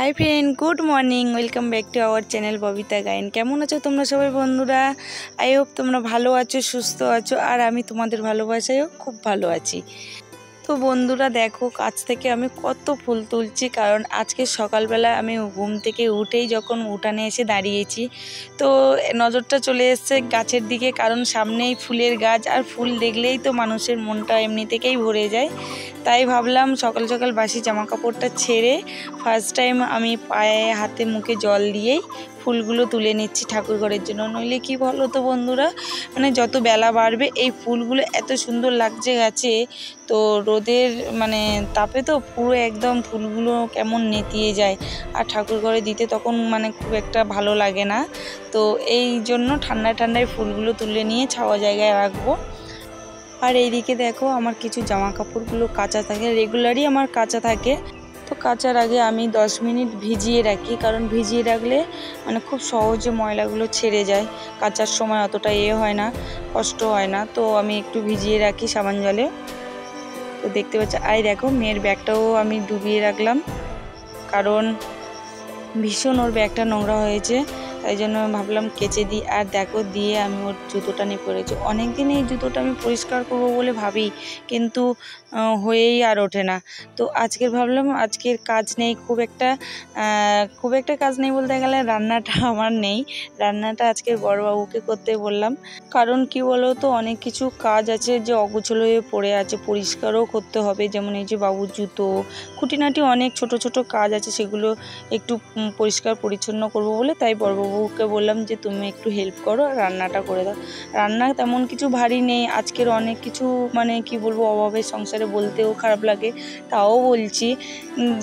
High friend good morning welcome back to our channel Babita Gayen. केमन आछो तोमरा सबाई बंधुरा? आई होप तोमरा भालो आछो, सुस्थ आछो और आमी तोमादेर भालोबासायও खूब भालो आछि। तो बंधुरा देखो काछ थेके आमी कत फुल तुलछि, कारण आज के सकाल बेला आमी घुम थेके उठेई जखन उठाने एसे दाड़िएछि तो नजरटा चले एसेছে गाछेर दिके, कारण सामनेई फुलेर गाछ और फुल देखलेई तो मानुषेर मनटा एमनि थेकेई भरे जाय। ताई भाबलाम सकाल सकाल बासी जामा कापड़टा छेड़े फार्स्ट टाइम आमी पाये हाथे मुखे जल दिएई फुलगुलो तुले निচ্ছি ठाकुर घरेर जन्य। नইলে कि বলো তো বন্ধুরা, মানে যত বেলা বাড়বে এই ফুলগুলো এত সুন্দর লাগছে গাছে, তো রোদের মানে তাপে তো পুরো একদম ফুলগুলো কেমন নেতিয়ে যায় আর ঠাকুর ঘরে দিতে তখন মানে খুব একটা ভালো লাগে না। তো এই জন্য ঠান্ডায় ঠান্ডায় ফুলগুলো তুলে নিয়ে ছাওয়া জায়গায় রাখবো। আর এইদিকে দেখো আমার কিছু জামা কাপড়গুলো কাঁচা থাকে, রেগুলারই আমার কাঁচা থাকে। তো কাচার আগে আমি 10 মিনিট ভিজিয়ে রাখি, কারণ ভিজিয়ে রাখলে মানে খুব সহজে ময়লাগুলো ছেড়ে যায়, কাচার সময় অতটা হয় না, কষ্ট হয় না। তো আমি একটু ভিজিয়ে রাখি সাবান জলে। তো দেখতে পাচ্ছ, আর দেখো মেয়ের ব্যাগটাও আমি ডুবিয়ে রাখলাম, কারণ ভীষণ ওর ব্যাগটা নোংরা হয়েছে, তাই জন্য ভাবলাম কেচে দিই। আর দেখো দিয়ে আমি ওর জুতোটা নিয়ে পরেছি। অনেক দিন এই জুতোটা আমি পরিষ্কার করব বলে ভাবি, কিন্তু হয়েই আর ওঠে না। তো আজকের ভাবলাম আজকের কাজ নেই খুব একটা কাজ নেই বলতে গেলে রান্নাটা আমার নেই, রান্নাটা আজকের বড়বাবুকে করতে বললাম। কারণ কি বলো তো, অনেক কিছু কাজ আছে যে অগোছলো হয়ে পড়ে আছে, পরিষ্কারও করতে হবে। যেমন এই যে বাবুর জুতো, খুঁটিনাটি অনেক ছোট ছোট কাজ আছে, সেগুলো একটু পরিষ্কার পরিচ্ছন্ন করব বলে তাই বড়বাবুকে বললাম যে তুমি একটু হেল্প করো, রান্নাটা করে দাও। রান্না তেমন কিছু ভারী নেই, আজকের অনেক কিছু মানে কি বলবো অভাবের সংসারে বলতেও খারাপ লাগে, তাও বলছি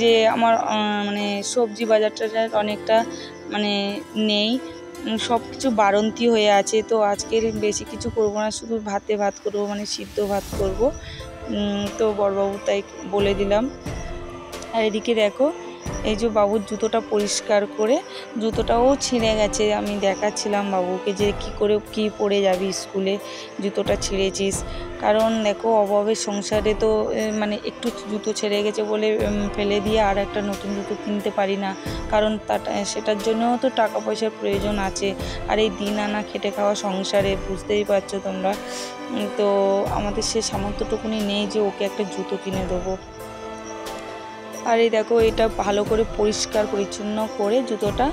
যে আমার মানে সবজি বাজারটা অনেকটা মানে নেই, সব কিছু বাড়ন্তি হয়ে আছে। তো আজকের বেশি কিছু করব না, শুধু ভাত করব, মানে সিদ্ধ ভাত করব। তো বড়বাবু তাই বলে দিলাম। আর এদিকে দেখো এই যে বাবুর জুতোটা পরিষ্কার করে, জুতোটাও ছিঁড়ে গেছে, আমি দেখাচ্ছিলাম বাবুকে যে কি পরে যাবি স্কুলে, জুতোটা ছিঁড়েছিস। কারণ দেখো অভাবের সংসারে তো মানে একটু জুতো ছেড়ে গেছে বলে ফেলে দিয়ে আর একটা নতুন জুতো কিনতে পারি না, কারণ সেটার জন্যও তো টাকা পয়সার প্রয়োজন আছে। আর এই দিন আনা খেটে খাওয়া সংসারে বুঝতেই পারছো তোমরা, তো আমাদের সে সামর্থ্যটুকুনি নেই যে ওকে একটা জুতো কিনে দেবো। আর এই দেখো এটা ভালো করে পরিষ্কার পরিচ্ছন্ন করে জুতোটা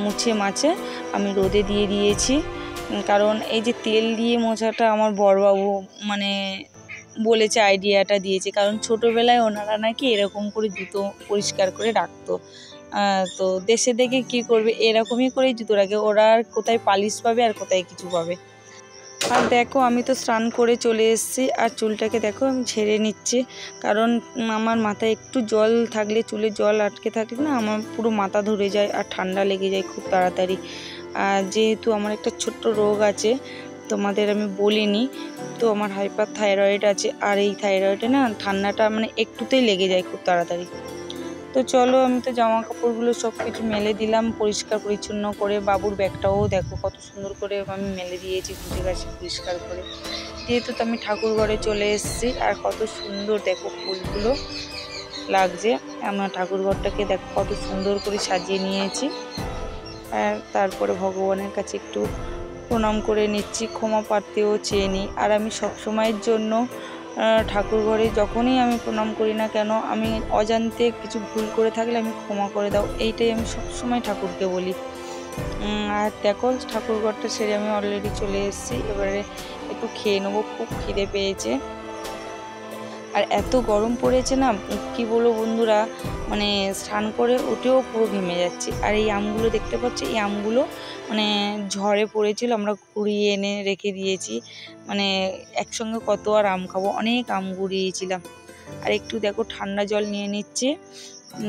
মুছে মাছে আমি রোদে দিয়ে দিয়েছি। কারণ এই যে তেল দিয়ে মোছাটা আমার বড়বাবু মানে বলেছে, আইডিয়াটা দিয়েছে, কারণ ছোটোবেলায় ওনারা নাকি এরকম করে জুতো পরিষ্কার করে রাখতো। তো দেশে দেখে কি করবে, এরকমই করেই জুতো রাখে ওরা, আর কোথায় পালিশ পাবে আর কোথায় কিছু পাবে। আর দেখো আমি তো স্নান করে চলে এসেছি, আর চুলটাকে দেখো আমি ঝেড়ে নিচ্ছি, কারণ আমার মাথায় একটু জল থাকলে, চুলে জল আটকে থাকলে না আমার পুরো মাথা ধরে যায় আর ঠান্ডা লেগে যায় খুব তাড়াতাড়ি। আর যেহেতু আমার একটা ছোট্ট রোগ আছে, তোমাদের আমি বলিনি, তো আমার হাইপার থাইরয়েড আছে, আর এই থাইরয়েডে না ঠান্ডাটা মানে একটুতেই লেগে যায় খুব তাড়াতাড়ি। তো চলো আমি তো জামা কাপড়গুলো সব কিছু মেলে দিলাম পরিষ্কার পরিচ্ছন্ন করে। বাবুর ব্যাগটাও দেখো কত সুন্দর করে আমি মেলে দিয়েছি ঘুষে ঘাসে পরিষ্কার করে। যেহেতু তো আমি ঠাকুর ঘরে চলে এসেছি, আর কত সুন্দর দেখো ফুলগুলো লাগছে। আমার ঠাকুর ঘরটাকে দেখো কত সুন্দর করে সাজিয়ে নিয়েছি। আর তারপরে ভগবানের কাছে একটু প্রণাম করে নিচ্ছি, ক্ষমা প্রার্থীও চেয়ে নিই। আর আমি সবসময়ের জন্য ঠাকুর ঘরে যখনই আমি প্রণাম করি না কেন, আমি অজান্তে কিছু ভুল করে থাকলে আমি ক্ষমা করে দাও, এইটাই আমি সবসময় ঠাকুরকে বলি। আর দেখো ঠাকুর ঘরটা সেরে আমি অলরেডি চলে এসেছি, এবারে একটু খেয়ে নেবো, খুব খিদে পেয়েছে। আর এত গরম পড়েছে না কি বলবো বন্ধুরা, মানে স্নান করে উঠেও পুরো ঘেমে যাচ্ছি। আর এই আমগুলো দেখতে পাচ্ছি, এই আমগুলো মানে ঝড়ে পড়েছিল, আমরা কুড়িয়ে এনে রেখে দিয়েছি, মানে একসঙ্গে কত আর আম খাবো, অনেক আম কুড়িয়েছিলাম। আর একটু দেখো ঠান্ডা জল নিয়ে নিচ্ছে,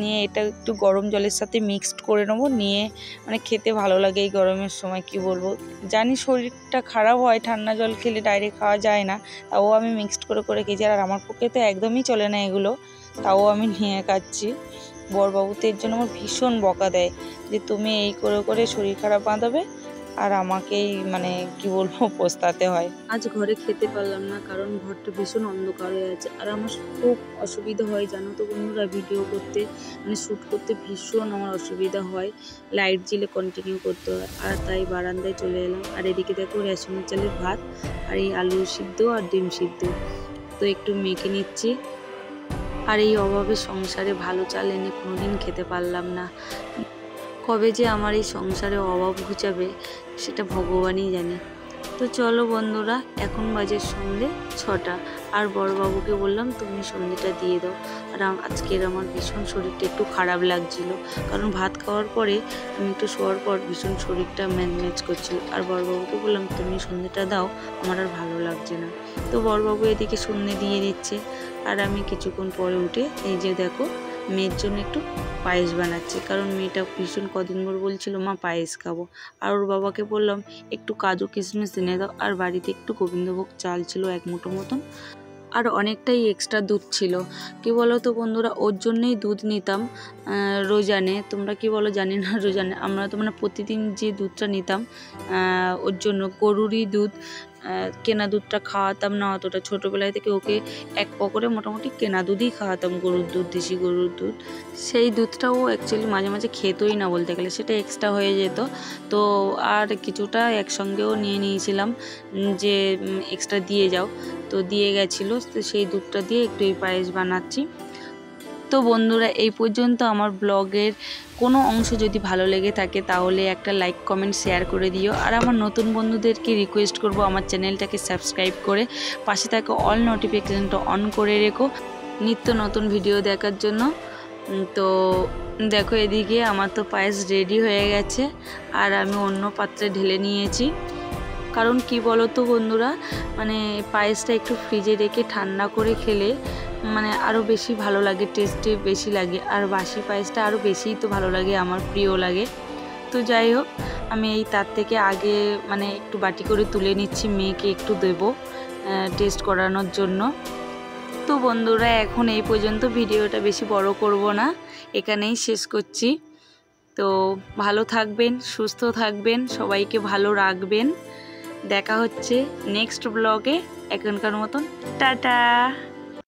নিয়ে এটা একটু গরম জলের সাথে মিক্সড করে নেবো, নিয়ে মানে খেতে ভালো লাগে এই গরমের সময়। কি বলবো, জানি শরীরটা খারাপ হয় ঠান্ডা জল খেলে, ডাইরেক্ট খাওয়া যায় না, তাও আমি মিক্সড করে করে খেয়েছি। আর আমার পক্ষে তো একদমই চলে না এগুলো, তাও আমি নিয়ে খাচ্ছি। বড়বাবু তো এর জন্য আমার ভীষণ বকা দেয় যে তুমি এই করে করে শরীর খারাপ বাঁধাবে আর আমাকেই মানে কি বলবো পস্তাতে হয়। আজ ঘরে খেতে পারলাম না, কারণ ঘরটা ভীষণ অন্ধকার হয়ে আছে। আর আমার খুব অসুবিধা হয় জানো তো বন্ধুরা, ভিডিও করতে মানে শ্যুট করতে ভীষণ আমার অসুবিধা হয়, লাইট জ্বেলে কন্টিনিউ করতে হয়। আর তাই বারান্দায় চলে এলাম। আর এদিকে দেখো রেশনের চালের ভাত আর এই আলু সিদ্ধ আর ডিম সিদ্ধ তো একটু মেখে নিচ্ছি। আর এই অভাবের সংসারে ভালো চাল এনে কোনোদিন খেতে পারলাম না। কবে যে আমার এই সংসারে অভাব ঘুচাবে সেটা ভগবানই জানে। তো চলো বন্ধুরা, এখন বাজে সন্ধে 6টা। আর বড়বাবুকে বললাম তুমি সন্ধেটা দিয়ে দাও। আর আজকের আমার ভীষণ শরীরটা একটু খারাপ লাগছিল, কারণ ভাত খাওয়ার পরে আমি একটু শোয়ার পর ভীষণ শরীরটা ম্যাজ করছিল। আর বড়বাবুকে বললাম তুমি সন্ধেটা দাও, আমার আর ভালো লাগছে না। তো বড়বাবু এদিকে সন্ধে দিয়ে দিচ্ছে। আর আমি কিছুক্ষণ পরে উঠে এই যে দেখো মেয়ের জন্য একটু পায়েস বানাচ্ছি, কারণ মেয়েটা ভীষণ কদিন পর বলছিল মা পায়েস খাবো। আর ওর বাবাকে বললাম একটু কাজু কিশমিশ এনে দাও। আর বাড়িতে একটু গোবিন্দভোগ চাল ছিল 1 মুঠো মতন, আর অনেকটাই এক্সট্রা দুধ ছিল। কি বলো তো বন্ধুরা, ওর জন্যই দুধ নিতাম রোজানে। তোমরা কি বলো জানি না, রোজানে আমরা তো মানে প্রতিদিন যে দুধটা নিতাম ওর জন্য গরুরই দুধ, কেনা দুধটা খাওয়াতাম না অতটা। ছোটোবেলায় থেকে ওকে 1 পকরে মোটামুটি কেনা দুধই খাওয়াতাম, গরুর দুধ, দেশি গরুর দুধ। সেই দুধটাও অ্যাকচুয়ালি মাঝে মাঝে খেতোই না বলতে গেলে, সেটা এক্সট্রা হয়ে যেত। তো আর কিছুটা একসঙ্গেও নিয়ে নিয়েছিলাম যে এক্সট্রা দিয়ে যাও, তো দিয়ে গেছিলো। তো সেই দুধটা দিয়ে একটু এই পায়েস বানাচ্ছি। তো বন্ধুরা, এই পর্যন্ত আমার ব্লগের কোনো অংশ যদি ভালো লেগে থাকে তাহলে একটা লাইক কমেন্ট শেয়ার করে দিও। আর আমার নতুন বন্ধুদেরকে রিকোয়েস্ট করব আমার চ্যানেলটাকে সাবস্ক্রাইব করে পাশে থাকা অল নোটিফিকেশানটা অন করে রেখো নিত্য নতুন ভিডিও দেখার জন্য। তো দেখো এদিকে আমার তো পায়েস রেডি হয়ে গেছে, আর আমি অন্য পাত্রে ঢেলে নিয়েছি। কারণ কি বলো তো বন্ধুরা, মানে পায়েসটা একটু ফ্রিজে রেখে ঠান্ডা করে খেলে মানে আরও বেশি ভালো লাগে, টেস্টে বেশি লাগে। আর বাসি পায়েসটা আরও বেশিই তো ভালো লাগে, আমার প্রিয় লাগে। তো যাই হোক, আমি এই তার থেকে আগে মানে একটু বাটি করে তুলে নিচ্ছি, মেয়েকে একটু দেবো টেস্ট করানোর জন্য। তো বন্ধুরা, এখন এই পর্যন্ত, ভিডিওটা বেশি বড় করব না, এখানেই শেষ করছি। তো ভালো থাকবেন, সুস্থ থাকবেন, সবাইকে ভালো রাখবেন। দেখা হচ্ছে নেক্সট ব্লগে। এখনকার মতন টাটা।